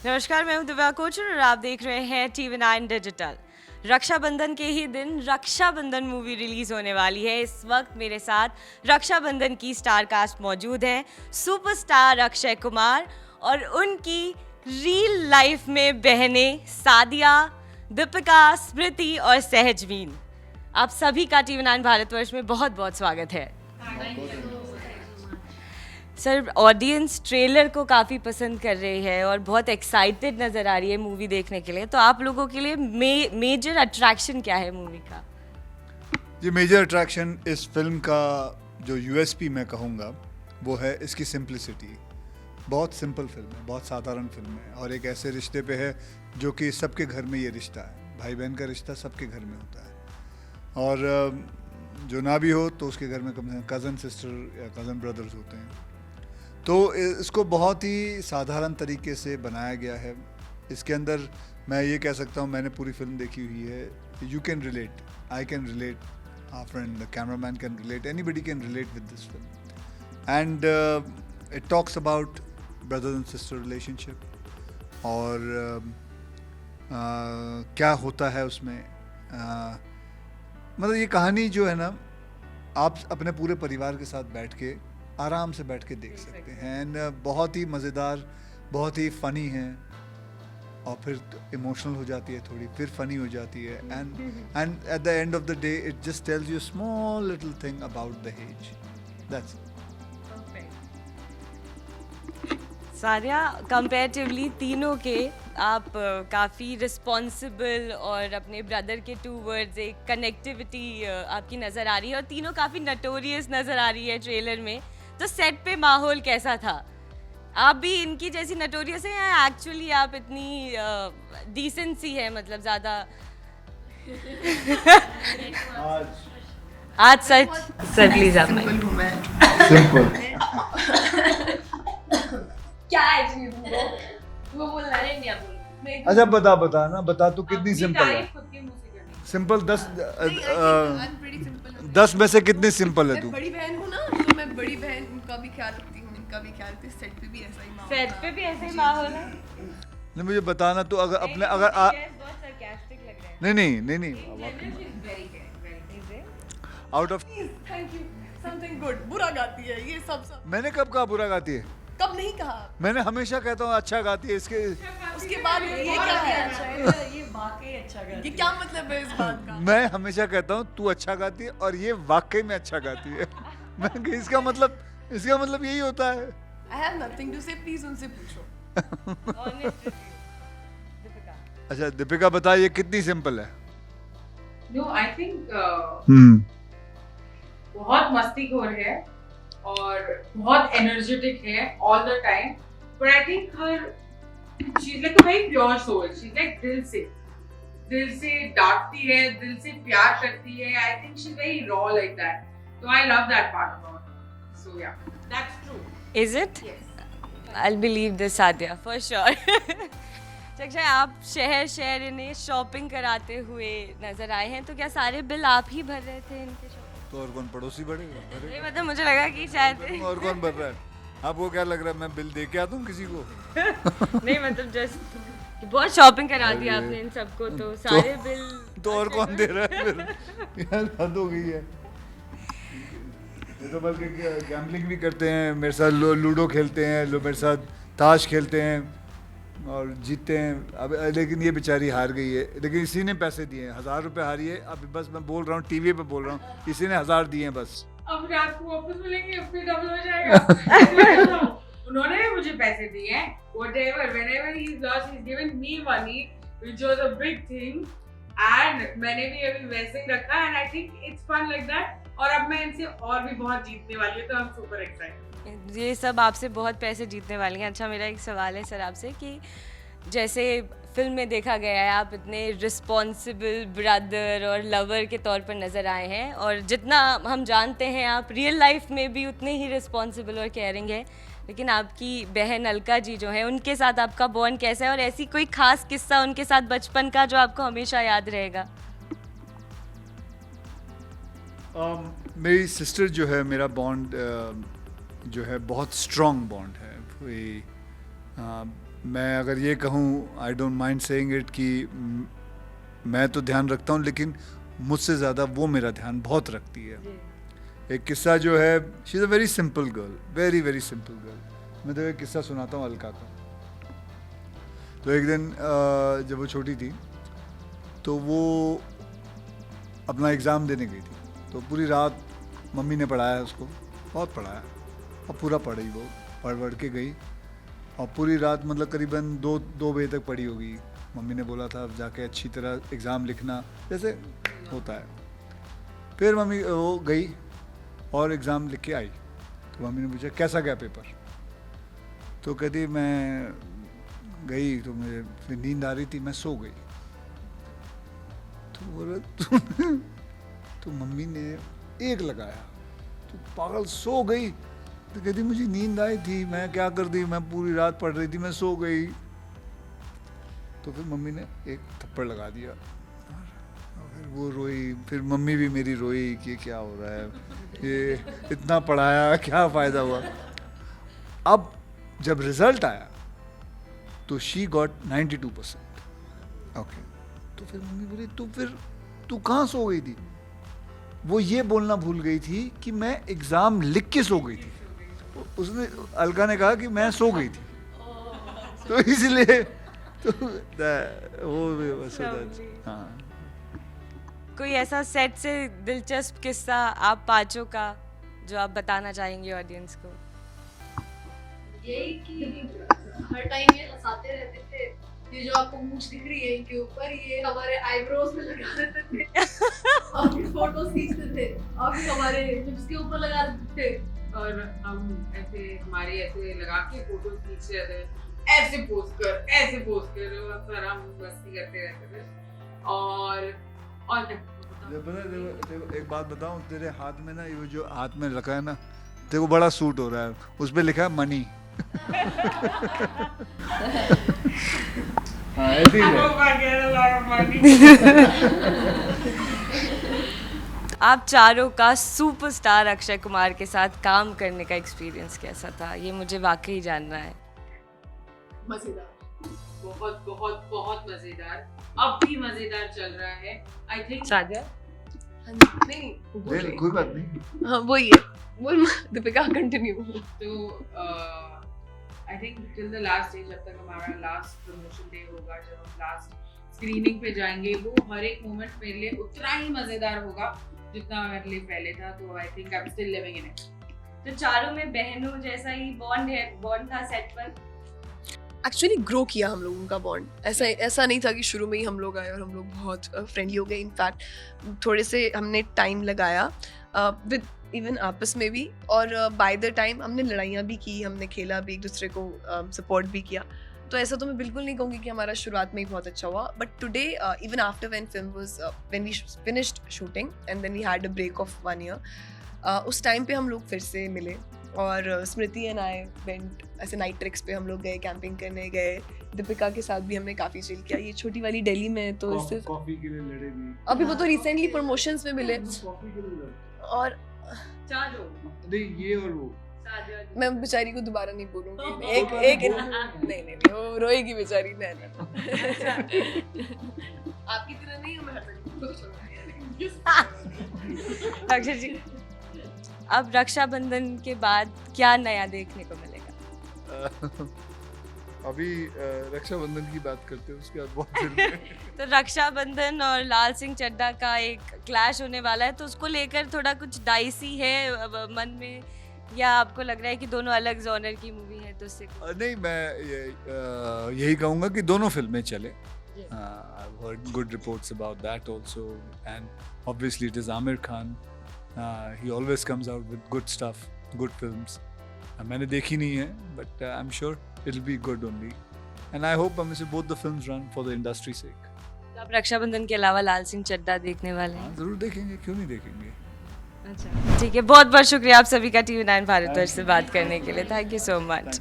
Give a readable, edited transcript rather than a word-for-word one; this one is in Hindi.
नमस्कार, मैं हूं दिव्या कोचर और आप देख रहे हैं TV9 डिजिटल। रक्षाबंधन के ही दिन रक्षाबंधन मूवी रिलीज होने वाली है। इस वक्त मेरे साथ रक्षाबंधन की स्टार कास्ट मौजूद है, सुपरस्टार अक्षय कुमार और उनकी रियल लाइफ में बहनें सादिया, दीपिका, स्मृति और सहजवीन। आप सभी का TV9 भारतवर्ष में बहुत बहुत स्वागत है। सर, ऑडियंस ट्रेलर को काफ़ी पसंद कर रही है और बहुत एक्साइटेड नज़र आ रही है मूवी देखने के लिए। तो आप लोगों के लिए मेजर अट्रैक्शन क्या है मूवी का? ये मेजर अट्रैक्शन इस फिल्म का जो USP मैं कहूँगा वो है इसकी सिंप्लिसिटी। बहुत सिंपल फिल्म है, बहुत साधारण फिल्म है और एक ऐसे रिश्ते पे है जो कि सबके घर में ये रिश्ता है। भाई बहन का रिश्ता सबके घर में होता है और जो ना भी हो तो उसके घर में कम से कम कज़न सिस्टर या कज़न ब्रदर्स होते हैं। तो इसको बहुत ही साधारण तरीके से बनाया गया है। इसके अंदर मैं ये कह सकता हूँ, मैंने पूरी फिल्म देखी हुई है, you can relate, I can relate, our friend the cameraman can relate, anybody can relate with this film and it talks about brother and sister relationship और क्या होता है उसमें। मतलब ये कहानी जो है ना, आप अपने पूरे परिवार के साथ बैठ के आराम से बैठ के देख सकते हैं एंड बहुत ही मज़ेदार, बहुत ही फ़नी है और फिर इमोशनल हो जाती है थोड़ी, फिर फ़नी हो जाती है and at the end of the day it just tells you small little thing about दहेज, दैट्स सारिया, कंपैरेटिवली तीनों के आप काफ़ी रिस्पॉन्सिबल और अपने ब्रदर के टूवर्ड्स एक कनेक्टिविटी आपकी नज़र आ रही है और तीनों काफ़ी नटोरियस नज़र आ रही है ट्रेलर में। तो सेट पे माहौल कैसा था? आप भी इनकी जैसी नटोरियस है या एक्चुअली आप इतनी डिसेंट सी है, मतलब ज़्यादा? आज सच सर प्लीज आप सिंपल। क्या है वो बोल रहा है, नहीं आप बोल। अच्छा बता ना, बता तू कितनी सिंपल है? खुद के मुंह से करनी। Simple 10 pretty simple। 10 में से कितनी सिंपल है तू? मैं बड़ी बहन हूँ ना, तो मैं बड़ी बहन का भी ख्याल रखती हूँ, इनका भी ख्याल रखती हूँ। सेट पे भी ऐसा ही माहौल सेट था। पे भी ऐसे ही माहौल है? नहीं मुझे बताना तू, अगर अपने अगर बहुत sarcastic लग रहे हैं। नहीं Very good। Out of Thank you। Something good। बुरा गाती है ये सब। मैंने कब कहा बुरा गाती है? कब नहीं कहा? मैंने हमेशा कहता हूँ अच्छा गाती है। इसके उसके बाद ये क्या है? ये वाकई अच्छा गाती ये क्या मतलब है इस बात का? मैं हमेशा कहता हूँ तू अच्छा गाती है और ये वाकई में अच्छा गाती है। मैं इसका मतलब यही होता है। I have nothing to say। Please उनसे पूछो। Honest review। दीपिका। अच्छा दीपिका बता, ये कितनी सिंपल है? No, I think हम्म बहुत मस्तीखोर है और बहुत एनर्जेटिक है all the time, but I think she's like a very pure soul। She's like दिल से डांटती है, दिल से प्यार करती है। I think she's very raw like that, so I love that part about her। So yeah, that's true। Is it? Yes। I'll believe this, Sadia, for sure। Akshay, आप शहर इन्हें शॉपिंग कराते हुए नजर आए हैं, तो क्या सारे बिल आप ही भर रहे थे इनके शॉपिंग? तो और कौन, पड़ोसी भरेगा? नहीं, मतलब मुझे लगा कि शायद और कौन भर रहा है? आपको क्या लग रहा है मैं बिल दे के आता हूँ किसी को? नहीं, मतलब जस्ट बहुत शॉपिंग करा दी आपने इन सबको, तो सारे बिल तो और कौन दे रहा है फिर? यार हद हो गई है। ये तो बल्कि गैम्बलिंग भी करते हैं मेरे साथ, लूडो खेलते हैं, मेरे साथ ताश खेलते हैं और जीतते हैं। अब लेकिन ये बेचारी हार गई है, लेकिन इसी ने पैसे दिए हैं। 1000 रुपये हारी है। अब बस मैं बोल रहा हूँ, टीवी पे बोल रहा हूँ, इसी ने 1000 दिए हैं बस। अब रात को वापस मिलेंगे, फिर डबल हो जाएगा। उन्होंने मुझे पैसे दिए हैं, whatever, whenever he's lost, he's given me money, which was a big thing, and मैंने भी अभी वैसे ही रखा, and I think it's fun like that। और अब मैं इनसे और भी बहुत जीतने वाली हूँ, तो I'm super excited। ये सब आपसे बहुत पैसे जीतने वाली हैं। अच्छा, मेरा एक सवाल है सर आपसे कि जैसे फिल्म में देखा गया है, आप इतने रिस्पॉन्सिबल ब्रदर और लवर के तौर पर नज़र आए हैं और जितना हम जानते हैं आप रियल लाइफ में भी उतने ही रिस्पॉन्सिबल और केयरिंग है। लेकिन आपकी बहन अलका जी जो है, उनके साथ आपका बॉन्ड कैसा है और ऐसी कोई खास किस्सा उनके साथ बचपन का जो आपको हमेशा याद रहेगा? मेरी सिस्टर जो है, मेरा बॉन्ड जो है बहुत स्ट्रॉन्ग बॉन्ड है। मैं अगर ये कहूँ, I don't mind saying it, कि मैं तो ध्यान रखता हूँ, लेकिन मुझसे ज़्यादा वो मेरा ध्यान बहुत रखती है। एक किस्सा जो है, she is a very simple girl, very very simple girl. मैं तो एक किस्सा सुनाता हूँ अलका का। तो एक दिन जब वो छोटी थी तो वो अपना एग्ज़ाम देने गई थी। तो पूरी रात मम्मी ने पढ़ाया उसको, बहुत पढ़ाया, और पूरा पढ़ी वो, पढ़ के गई, और पूरी रात मतलब करीबन दो बजे तक पढ़ी होगी। मम्मी ने बोला था अब जाके अच्छी तरह एग्ज़ाम लिखना, जैसे होता है। फिर मम्मी वो गई और एग्ज़ाम लिख के आई। तो मम्मी ने पूछा कैसा गया पेपर? तो कहती मैं गई तो मुझे फिर नींद आ रही थी, मैं सो गई। तो बोला तो मम्मी ने एक लगाया, तो पागल सो गई? तो कहती मुझे नींद आई थी, मैं क्या करती, मैं पूरी रात पढ़ रही थी, मैं सो गई। तो फिर मम्मी ने एक थप्पड़ लगा दिया, और फिर वो रोई, फिर मम्मी भी मेरी रोई कि क्या हो रहा है, ये इतना पढ़ाया, क्या फ़ायदा हुआ। अब जब रिज़ल्ट आया तो शी गॉट 92%। ओके, तो फिर मम्मी बोली तू कहाँ सो गई थी? वो ये बोलना भूल गई थी कि मैं एग्ज़ाम लिख के सो गई थी। उसने, अलका ने कहा कि मैं सो गई थी, तो इसलिए तो वो बस हाँ। कोई ऐसा सेट से दिलचस्प किस्सा आप पांचों का जो आप बताना चाहेंगे ऑडियंस को? यही कि हर टाइम ये हंसाते रहते थे, ये जो आपको मूंछ दिख रही है इनके ऊपर, ये हमारे आईब्रोज में लगा देते थे और फिर फोटोज खींचते थे और फिर हमारे लिप्स के ऊपर लगा देते थे, और हम ऐसे हमारे ऐसे लगा के फोटो खींच रहे थे, ऐसे पोज कर अक्सर हम मस्ती करते रहते थे। और देखो एक बात बताऊं, तेरे हाथ में ना, ये जो हाथ में रखा है ना, तेरे को बड़ा सूट हो रहा है, उस पे लिखा है मनी। हाँ, ऐसे ही आप चारों का सुपरस्टार अक्षय कुमार के साथ काम करने का एक्सपीरियंस कैसा था, ये मुझे वाकई जानना है। मजेदार, बहुत बहुत बहुत मजेदार, अब भी मजेदार चल रहा है। आई थिंक साजिया नहीं कोई बात नहीं। हाँ वही है, बोल दीपिका कंटिन्यू। तो I think till the last day, जब तक हमारा लास्ट प्रमोशन डे होगा, जब हम लास्ट स्क्रीनिंग पे जाएंगे, वो हर एक मोमेंट मेरे लिए उतना ही मजेदार होगा जितना मेरे लिए पहले था। तो I think I am still living in it. तो चारों में बहनों जैसा ही बॉन्ड था सेट पर। एक्चुअली ग्रो किया हम लोगों का बॉन्ड, ऐसा नहीं था कि शुरू में ही हम लोग आए और हम लोग बहुत फ्रेंडली हो गए। इनफैक्ट थोड़े से हमने टाइम लगाया विद इवन आपस में भी, और बाय द टाइम हमने लड़ाइयाँ भी की, हमने खेला भी, एक दूसरे को सपोर्ट भी किया। तो ऐसा तो मैं बिल्कुल नहीं कहूँगी कि हमारा शुरुआत में ही बहुत अच्छा हुआ, but today even after when we finished shooting and then we had a break of 1 year, उस टाइम पे हम लोग फिर से मिले, और स्मृति एंड आई वेंट ऐसे नाइट ट्रिक्स पे हम लोग गए, कैंपिंग करने गए। दीपिका के साथ भी हमने काफ़ी चिल किया। ये छोटी वाली दिल्ली में तो सिर्फ कॉफी के लिए लड़े भी, अभी वो तो रिसेंटली प्रमोशंस में मिले। कॉफी के लिए लड़े। और चारों नहीं, ये और वो मैं बेचारी को दोबारा नहीं बोलूंगी, एक नहीं वो रोएगी बेचारी। नहीं आपकी तरह नहीं हूँ मैं, अक्षय जी, अब रक्षाबंधन के बाद क्या नया देखने को मिलेगा? अभी रक्षाबंधन की बात करते हैं, उसके बाद बहुत जल्दी तो रक्षाबंधन और लाल सिंह चड्ढा का एक क्लैश होने वाला है, तो उसको लेकर थोड़ा कुछ डाइसी है मन में, या आपको लग रहा है कि दोनों अलग जॉनर की मूवी है? तो उससे नहीं, मैं यही कहूँगा कि दोनों फिल्में चले। I've heard good reports about that also, and obviously it is Amir Khan. He always comes out with good stuff, good films. मैंने देखी नहीं है, but I'm sure it'll be good only, and I hope both the films run for the industry sake. तो आप रक्षाबंधन के अलावा लाल सिंह चड्ढा देखने वाले हैं? जरूर देखेंगे, क्यों नहीं देखेंगे। अच्छा, ठीक है, बहुत बहुत शुक्रिया आप सभी का TV9 भारतवर्ष से बात करने के लिए। Thank you so much.